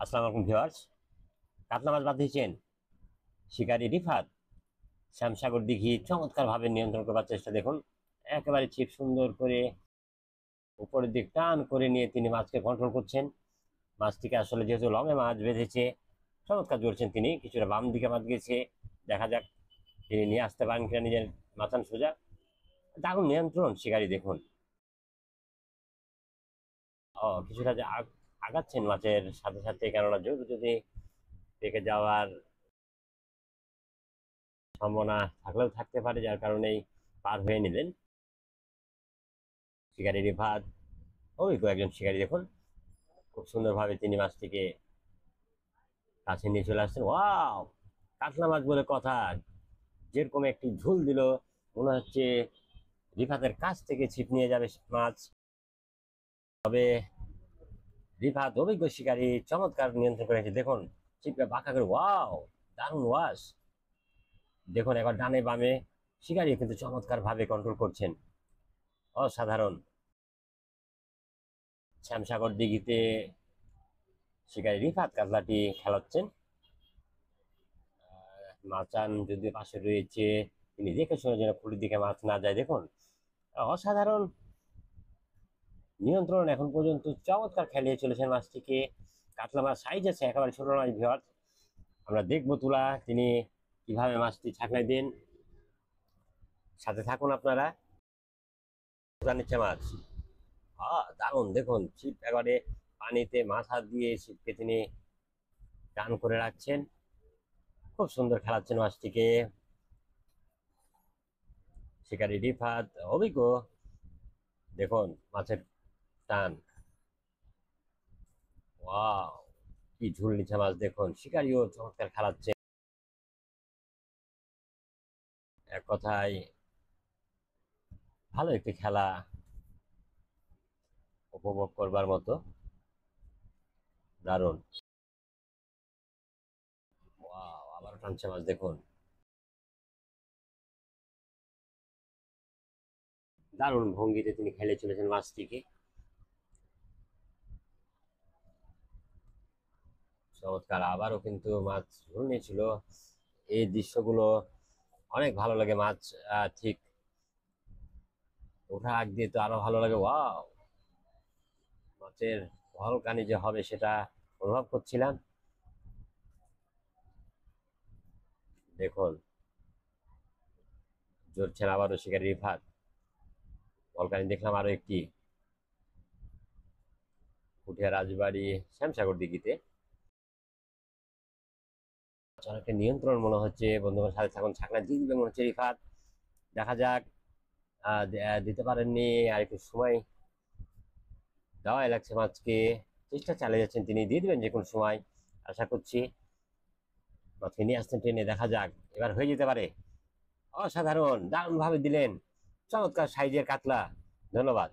আসসালামু আলাইকুম ভিউয়ার্স। কাতলা মাছ বাঁধিয়েছেন শিকারী রিফাত। শ্যামসাগর দিঘি চমৎকার ভাবে নিয়ন্ত্রণ করবার চেষ্টা দেখুন। একেবারে ছিপ সুন্দর করে উপরের দিক টান করে নিয়ে তিনি মাছকে কন্ট্রোল করছেন। মাছটিকে আসলে যেহেতু লঙে মাছ বেঁধেছে, চমৎকার জড়ছেন তিনি। কিছুটা বাম দিকে মাছ গেছে, দেখা যাক তিনি নিয়ে আসতে পারেন কিনা নিজের মাথান সোজা। দারুণ নিয়ন্ত্রণ শিকারী দেখুন। কিছুটা যে আগাচ্ছেন মাছের সাথে সাথে, কেননা যদি পেকে যাওয়ার সম্ভাবনা থাকলেও থাকতে পারে, যার কারণেই পার হয়ে নিলেন শিকারী রিফাত। অভিজ্ঞ একজন শিকারী দেখুন, খুব সুন্দরভাবে তিনি মাছটিকে কাছে নিয়ে চলে আসছেন। ওয়াও, কাতলা মাছ বলে কথা। যেরকম একটি ঝুল দিল, মনে হচ্ছে রিফাতের কাছ থেকে ছিপ নিয়ে যাবে মাছ। তবে রিফাত অভিজ্ঞ শিকারী, চমৎকার নিয়ন্ত্রণ করেছে দেখুন। ছিপটা বাঁকা করে, ওয়াও, দারুণ ওয়াশ। দেখুন একবার ডানে বামে শিকারী কিন্তু চমৎকার ভাবে কন্ট্রোল করছেন, অসাধারণ। শ্যামসাগর দিঘিতে শিকারী রিফাত কাতলাটি খেলাচ্ছেন। মাচান যদিও পাশে রয়েছে, তিনি দেখে শুনে যেন খুলির দিকে মাছ না যায়। দেখুন অসাধারণ নিয়ন্ত্রণ, এখন পর্যন্ত চমৎকার খেলিয়ে চলেছেন মাছটিকে। কাতলা মাছ সাইজ আছে, একেবারে ছোট নয় ভিউয়ার্স। আমরা দেখবো তুলা তিনি কিভাবে মাছটি ছাকনায় দেন। সাথে থাকুন আপনারা। নিচ্ছে মাছ, দারুণ দেখুন। ছিপ একেবারে পানিতে মাছ হাত দিয়ে ছিপকে তিনি টান করে রাখছেন, খুব সুন্দর খেলাচ্ছেন মাছটিকে শিকারী রিফাত, অভিজ্ঞ। দেখুন মাছের টান, ওয়াও, কি ঝুল নিচে মাছ দেখুন। শিকারীও চমৎকার খেলাচ্ছে। এক কথায় ভালো একটি খেলা, উপভোগ করবার মতো, দারুণ। ওয়াও, আবার টানছে মাছ দেখুন। দারুণ ভঙ্গিতে তিনি খেলে চলেছেন মাছটিকে, চমৎকার। আবারও কিন্তু মাছ ঝুল নিয়েছিল। এই দৃশ্যগুলো অনেক ভালো লাগে। মাছ ঠিক ওঠা আগ দিয়ে তো আরো ভালো লাগে। ওয়াও, মাছের ভলকানি যে হবে সেটা অনুভব করছিলাম। দেখুন জড়ছেন আবারও শিকারী রিফাত। ভলকানি দেখলাম আরো একটি, পুঠিয়া রাজবাড়ি শ্যামসাগর দিঘিতে। অনেকটা নিয়ন্ত্রণ মনে হচ্ছে। বন্ধুদের সাথে থাকুন, ছাকনা দিয়ে দিবে মনে হচ্ছে রিফাত। দেখা যাক, দিতে পারেননি। আর একটু সময় দেওয়াই লাগছে মাছকে। চেষ্টা চালিয়ে যাচ্ছেন তিনি, দিয়ে দিবেন যে কোনো সময় আশা করছি। মাছকে নিয়ে আসছেন ট্রেনে, দেখা যাক এবার হয়ে যেতে পারে। অসাধারণ, দারুণ ভাবে দিলেন, চমৎকার সাইজের কাতলা। ধন্যবাদ।